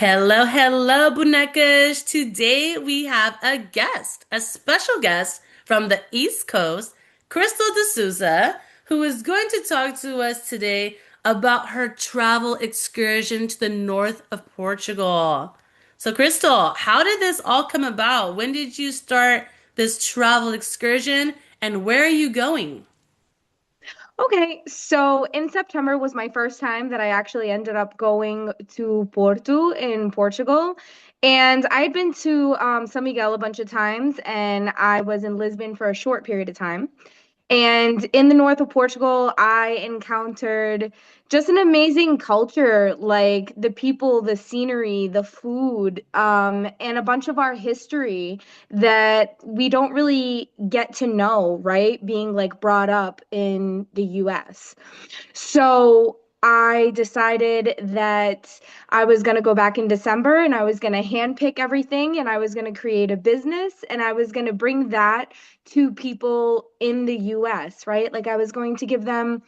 Hello, hello, bonecas. Today we have a guest, a special guest from the East Coast, Krystal DeSouza, who is going to talk to us today about her travel excursion to the north of Portugal. So, Krystal, how did this all come about? When did you start this travel excursion, and where are you going? Okay, so in September was my first time that I actually ended up going to Porto in Portugal. And I'd been to São Miguel a bunch of times, and I was in Lisbon for a short period of time. And in the north of Portugal, I encountered just an amazing culture, like the people, the scenery, the food, and a bunch of our history that we don't really get to know, right? Being like brought up in the US. So I decided that I was going to go back in December and I was going to handpick everything and I was going to create a business and I was going to bring that to people in the US, right? Like I was going to give them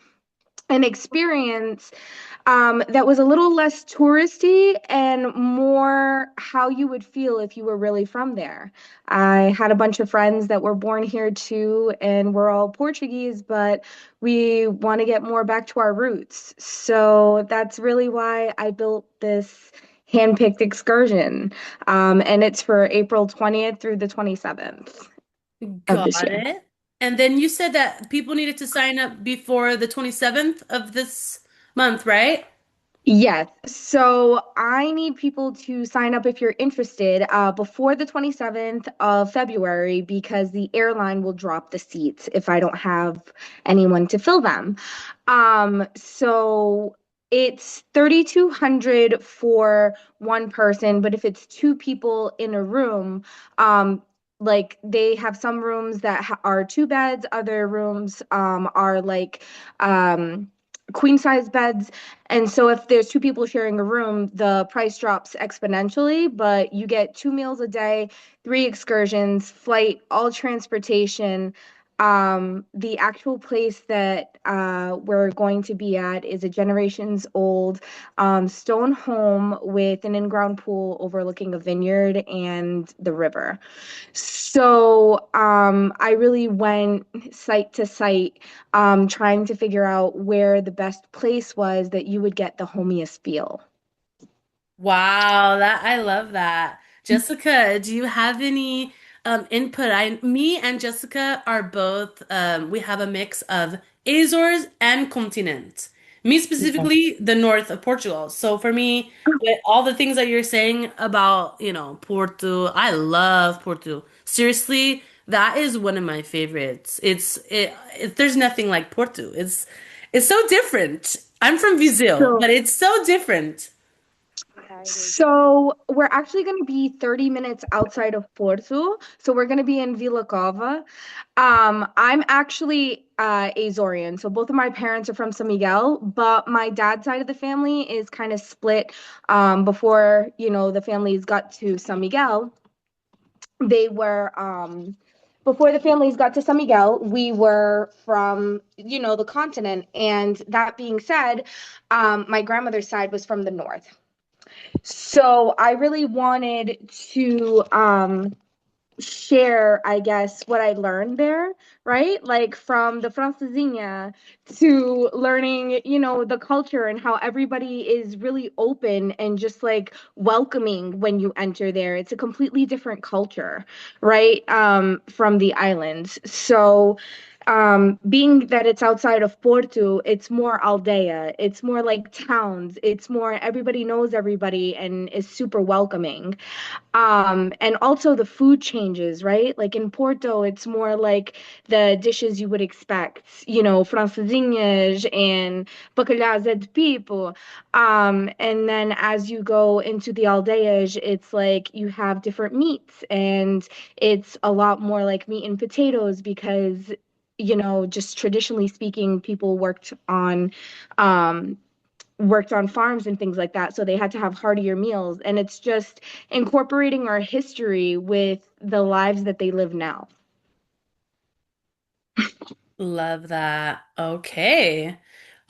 an experience that was a little less touristy and more how you would feel if you were really from there. I had a bunch of friends that were born here too, and we're all Portuguese, but we want to get more back to our roots. So that's really why I built this handpicked excursion. And it's for April 20th through the 27th of this Got year. it. And then you said that people needed to sign up before the 27th of this month, right? Yes. So I need people to sign up if you're interested before the 27th of February because the airline will drop the seats if I don't have anyone to fill them. So it's 3,200 for one person, but if it's two people in a room, like they have some rooms that are two beds, other rooms are like queen size beds. And so if there's two people sharing a room, the price drops exponentially, but you get 2 meals a day, three excursions, flight, all transportation. The actual place that we're going to be at is a generations old stone home with an in-ground pool overlooking a vineyard and the river. So I really went site to site, trying to figure out where the best place was that you would get the homiest feel. Wow, that I love that. Jessica, do you have any input? Me and Jessica are both we have a mix of Azores and continent. Me Yeah. specifically, the north of Portugal. So for me, with all the things that you're saying about, Porto, I love Porto. Seriously, that is one of my favorites. There's nothing like Porto. It's so different. I'm from Viseu, So but it's so different. So we're actually going to be 30 minutes outside of Porto. So we're going to be in Vila Cova. I'm actually Azorian. So both of my parents are from San Miguel, but my dad's side of the family is kind of split. Before, the families got to San Miguel, they were before the families got to San Miguel, we were from, the continent. And that being said, my grandmother's side was from the north. So I really wanted to share, I guess, what I learned there, right? Like from the francesinha to learning, the culture and how everybody is really open and just like welcoming when you enter there. It's a completely different culture, right? From the islands. So being that it's outside of Porto, it's more aldea. It's more like towns. It's more everybody knows everybody and is super welcoming. And also the food changes, right? Like in Porto, it's more like the dishes you would expect, francesinhas and bacalhau de pipo. And then as you go into the aldeias, it's like you have different meats and it's a lot more like meat and potatoes because just traditionally speaking, people um, worked on farms and things like that. So they had to have heartier meals. And it's just incorporating our history with the lives that they live now. Love that. Okay.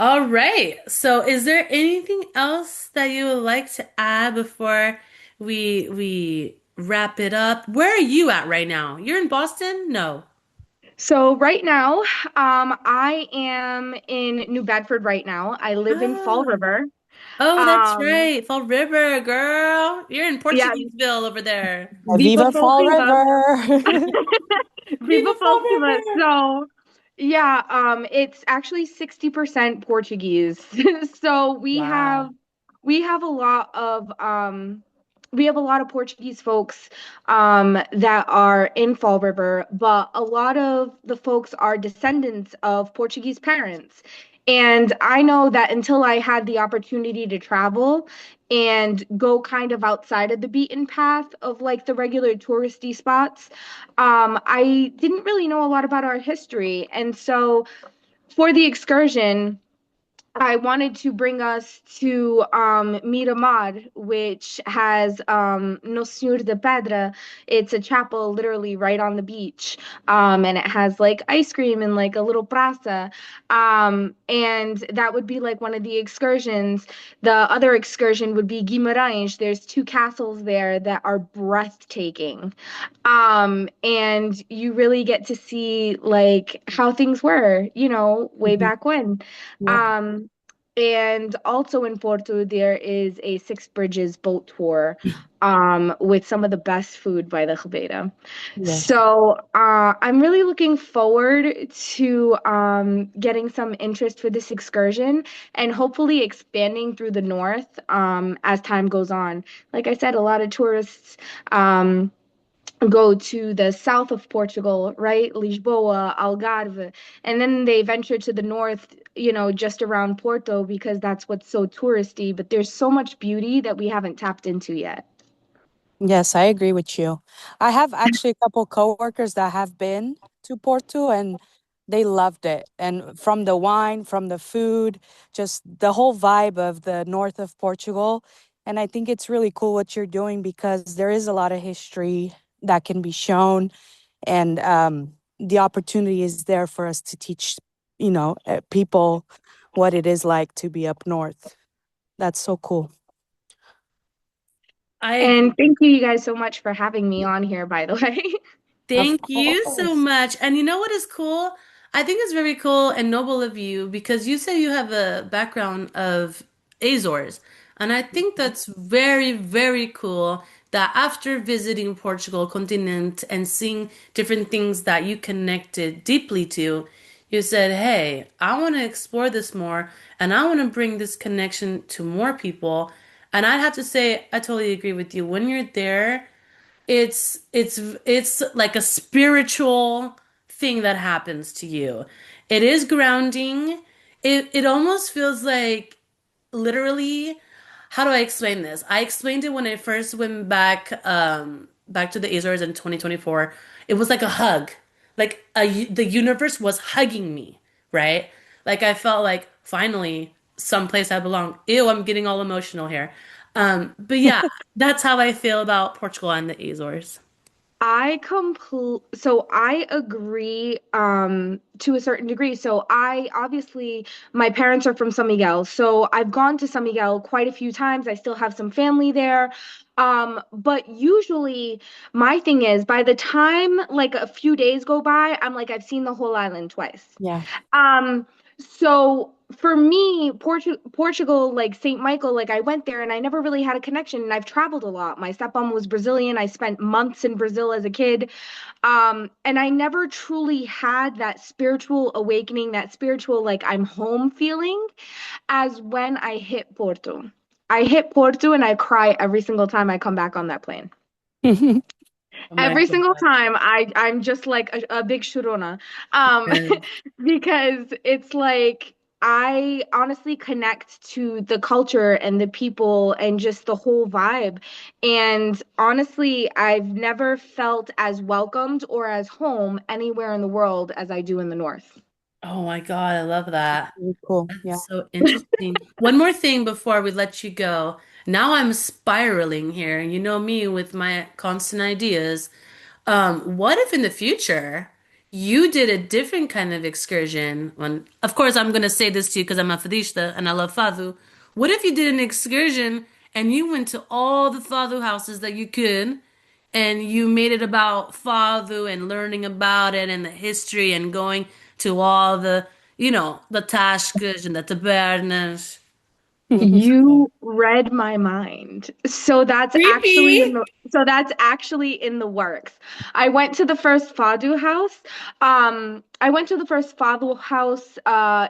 All right. So is there anything else that you would like to add before we wrap it up? Where are you at right now? You're in Boston? No. So right now, I am in New Bedford right now. I live in Fall Oh, River. oh, that's Um, right. Fall River, girl. You're in yeah, Portugueseville over there. Viva Viva Fall Portugal. River. Viva Viva Fall Portugal. River. So, yeah, it's actually 60% Portuguese. So Wow. we have a lot of we have a lot of Portuguese folks that are in Fall River, but a lot of the folks are descendants of Portuguese parents. And I know that until I had the opportunity to travel and go kind of outside of the beaten path of like the regular touristy spots, I didn't really know a lot about our history. And so for the excursion, I wanted to bring us to Miramar, which has No Senhor de Pedra. It's a chapel literally right on the beach. And it has like ice cream and like a little praça. And that would be like one of the excursions. The other excursion would be Guimarães. There's two castles there that are breathtaking. And you really get to see like how things were, way Mhm. back when. Yeah. Um, and also in Porto, there is a Six Bridges boat tour with some of the best food by the Ribeira. Yes. So I'm really looking forward to getting some interest for this excursion and hopefully expanding through the north as time goes on. Like I said, a lot of tourists. Go to the south of Portugal, right? Lisboa, Algarve, and then they venture to the north, just around Porto because that's what's so touristy. But there's so much beauty that we haven't tapped into yet. Yes, I agree with you. I have actually a couple coworkers that have been to Porto and they loved it. And from the wine, from the food, just the whole vibe of the north of Portugal. And I think it's really cool what you're doing because there is a lot of history that can be shown. And the opportunity is there for us to teach, people what it is like to be up north. That's so cool. I And agree. thank you guys so much for having me on here, by the way. Of Thank you so course. much. And you know what is cool? I think it's very cool and noble of you because you say you have a background of Azores. And I think that's very, very cool that after visiting Portugal continent and seeing different things that you connected deeply to, you said, "Hey, I want to explore this more and I want to bring this connection to more people." And I'd have to say, I totally agree with you. When you're there, it's like a spiritual thing that happens to you. It is grounding. It almost feels like literally, how do I explain this? I explained it when I first went back to the Azores in 2024. It was like a hug. Like the universe was hugging me, right? Like I felt like finally someplace I belong. Ew, I'm getting all emotional here. But yeah, that's how I feel about Portugal and the Azores. So I agree to a certain degree. So I obviously my parents are from San Miguel. So I've gone to San Miguel quite a few times. I still have some family there. But usually my thing is by the time like a few days go by, I'm like I've seen the whole island twice. Yeah. Um, so for me, Portugal, like St. Michael, like I went there and I never really had a connection. And I've traveled a lot. My stepmom was Brazilian. I spent months in Brazil as a kid. And I never truly had that spiritual awakening, that spiritual, like I'm home feeling as when I hit Porto. I hit Porto and I cry every single time I come back on that plane. Oh my Every single gosh. time I'm just like a big churona. Um, Yes. because it's like I honestly connect to the culture and the people and just the whole vibe. And honestly, I've never felt as welcomed or as home anywhere in the world as I do in the North. Oh my God, I love that. Really cool. That's Yeah. so interesting. One more thing before we let you go. Now I'm spiraling here. You know me with my constant ideas. What if in the future You did a different kind of excursion. When, of course, I'm gonna say this to you because I'm a Fadista and I love Fado. What if you did an excursion and you went to all the Fado houses that you could, and you made it about Fado and learning about it and the history and going to all the, the tascas and the tabernas. You read my mind. Creepy. So that's actually in the works. I went to the first Fado house. I went to the first Fado house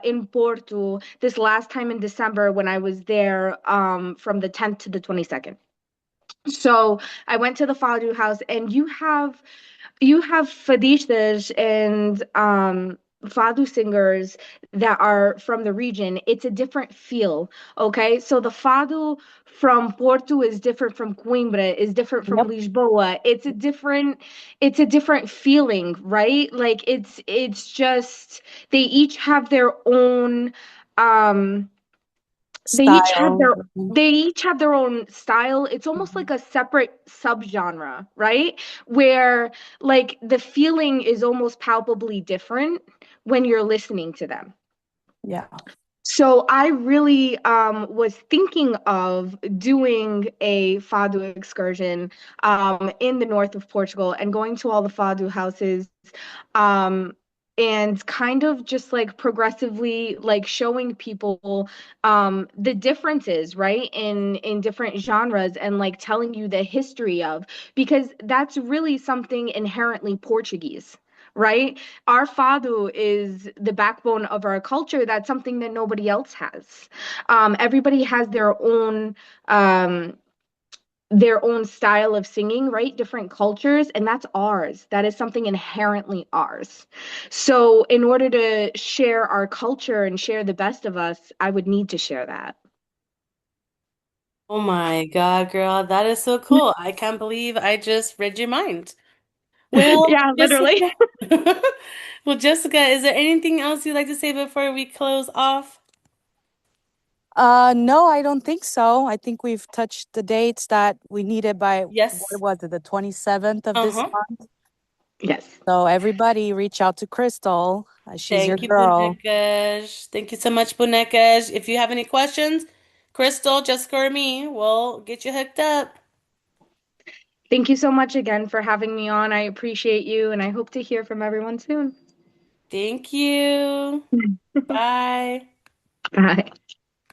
in Porto this last time in December when I was there from the 10th to the 22nd. So I went to the Fado house and you have fadistas and fado singers that are from the region. It's a different feel. Okay, so the fado from Porto is different from Coimbra, is different from Yep. Lisboa. It's a different feeling, right? Like it's just they each have their own um they each have Style. their they each have their own style. It's almost Mhm. like a separate subgenre, right? Where like the feeling is almost palpably different when you're listening to them. Yeah. So I really was thinking of doing a fado excursion in the north of Portugal and going to all the fado houses um, and kind of just like progressively like showing people the differences, right, in different genres and like telling you the history of because that's really something inherently Portuguese. Right? Our fado is the backbone of our culture. That's something that nobody else has. Everybody has um, their own style of singing, right? Different cultures, and that's ours. That is something inherently ours. So, in order to share our culture and share the best of us, I would need to share that. Oh my God, girl, that is so cool. I can't believe I just read your mind. Well, Yeah, literally. Jessica. Well, Jessica, is there anything else you'd like to say before we close off? No, I don't think so. I think we've touched the dates that we needed by, what Yes. was it, the 27th of this Uh-huh. month? Yes. So everybody reach out to Krystal. She's your Thank you, girl. Bonecas. Thank you so much, Bonecas. If you have any questions, Crystal, Jessica, or me, we'll get you hooked up. Thank you so much again for having me on. I appreciate you, and I hope to hear from everyone soon. Thank you. Bye. Bye.